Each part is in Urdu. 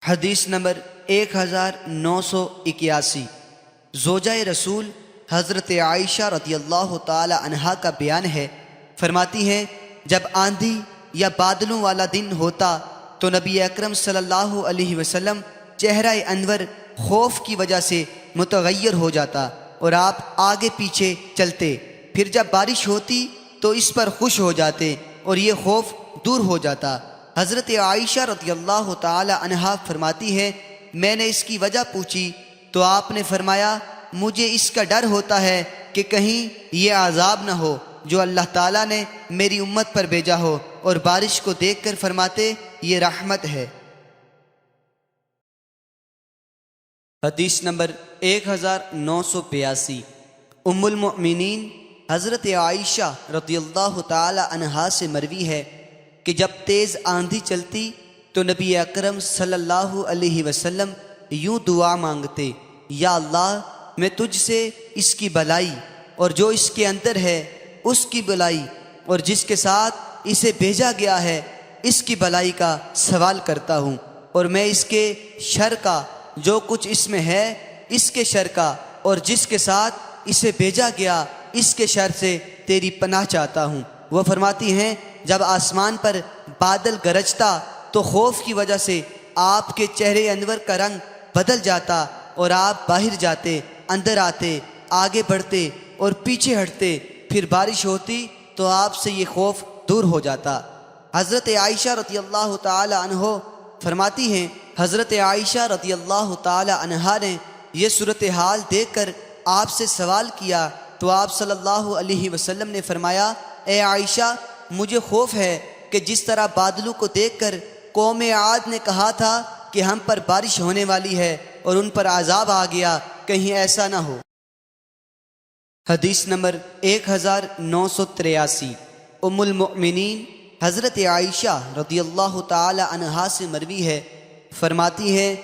حدیث نمبر 1981 زوجہ رسول حضرت عائشہ رضی اللہ تعالی عنہا کا بیان ہے، فرماتی ہیں جب آندھی یا بادلوں والا دن ہوتا تو نبی اکرم صلی اللہ علیہ وسلم چہرہ انور خوف کی وجہ سے متغیر ہو جاتا اور آپ آگے پیچھے چلتے، پھر جب بارش ہوتی تو اس پر خوش ہو جاتے اور یہ خوف دور ہو جاتا۔ حضرت عائشہ رضی اللہ تعالی عنہا فرماتی ہے میں نے اس کی وجہ پوچھی تو آپ نے فرمایا مجھے اس کا ڈر ہوتا ہے کہ کہیں یہ عذاب نہ ہو جو اللہ تعالیٰ نے میری امت پر بھیجا ہو، اور بارش کو دیکھ کر فرماتے یہ رحمت ہے۔ حدیث نمبر 1982 ام المؤمنین حضرت عائشہ رضی اللہ تعالی عنہا سے مروی ہے کہ جب تیز آندھی چلتی تو نبی اکرم صلی اللہ علیہ وسلم یوں دعا مانگتے، یا اللہ میں تجھ سے اس کی بلائی اور جو اس کے اندر ہے اس کی بلائی اور جس کے ساتھ اسے بھیجا گیا ہے اس کی بلائی کا سوال کرتا ہوں، اور میں اس کے شر کا جو کچھ اس میں ہے اس کے شر کا اور جس کے ساتھ اسے بھیجا گیا اس کے شر سے تیری پناہ چاہتا ہوں۔ وہ فرماتی ہیں جب آسمان پر بادل گرجتا تو خوف کی وجہ سے آپ کے چہرے انور کا رنگ بدل جاتا اور آپ باہر جاتے، اندر آتے، آگے بڑھتے اور پیچھے ہٹتے، پھر بارش ہوتی تو آپ سے یہ خوف دور ہو جاتا۔ حضرت عائشہ رضی اللہ تعالی عنہ فرماتی ہیں حضرت عائشہ رضی اللہ تعالی عنہا نے یہ صورتحال دیکھ کر آپ سے سوال کیا تو آپ صلی اللہ علیہ وسلم نے فرمایا اے عائشہ مجھے خوف ہے کہ جس طرح بادلوں کو دیکھ کر قوم عاد نے کہا تھا کہ ہم پر بارش ہونے والی ہے اور ان پر عذاب آ گیا، کہیں ایسا نہ ہو۔ حدیث نمبر 1983 ام المؤمنین حضرت عائشہ رضی اللہ تعالی عنہا سے مروی ہے، فرماتی ہے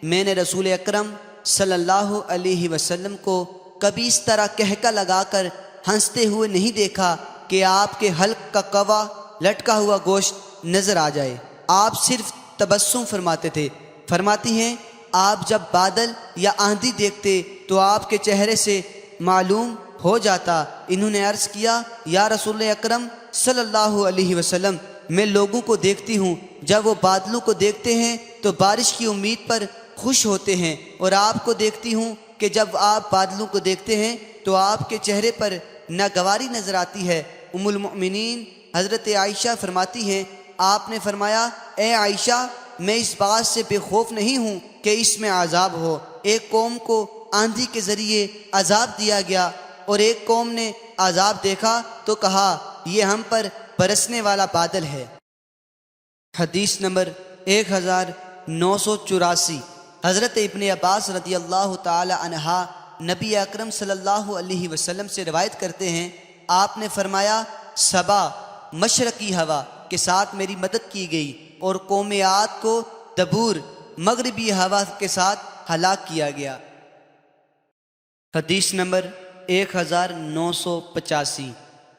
میں نے رسول اکرم صلی اللہ علیہ وسلم کو کبھی اس طرح کہکا لگا کر ہنستے ہوئے نہیں دیکھا کہ آپ کے حلق کا کوا لٹکا ہوا گوشت نظر آ جائے، آپ صرف تبسم فرماتے تھے۔ فرماتی ہیں آپ جب بادل یا آندھی دیکھتے تو آپ کے چہرے سے معلوم ہو جاتا۔ انہوں نے عرض کیا یا رسول اکرم صلی اللہ علیہ وسلم میں لوگوں کو دیکھتی ہوں جب وہ بادلوں کو دیکھتے ہیں تو بارش کی امید پر خوش ہوتے ہیں، اور آپ کو دیکھتی ہوں کہ جب آپ بادلوں کو دیکھتے ہیں تو آپ کے چہرے پر ناگواری نظر آتی ہے۔ ام المؤمنین حضرت عائشہ فرماتی ہیں آپ نے فرمایا اے عائشہ میں اس بات سے بے خوف نہیں ہوں کہ اس میں عذاب ہو۔ ایک قوم کو آندھی کے ذریعے عذاب دیا گیا اور ایک قوم نے عذاب دیکھا تو کہا یہ ہم پر برسنے والا بادل ہے۔ حدیث نمبر 1984 حضرت ابن عباس رضی اللہ تعالی عنہا نبی اکرم صلی اللہ علیہ وسلم سے روایت کرتے ہیں آپ نے فرمایا صبا مشرقی ہوا کے ساتھ میری مدد کی گئی اور قوم عاد کو دبور مغربی ہوا کے ساتھ ہلاک کیا گیا۔ حدیث نمبر 1985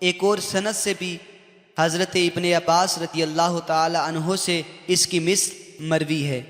ایک اور سند سے بھی حضرت ابن عباس رضی اللہ تعالی عنہ سے اس کی مثل مروی ہے۔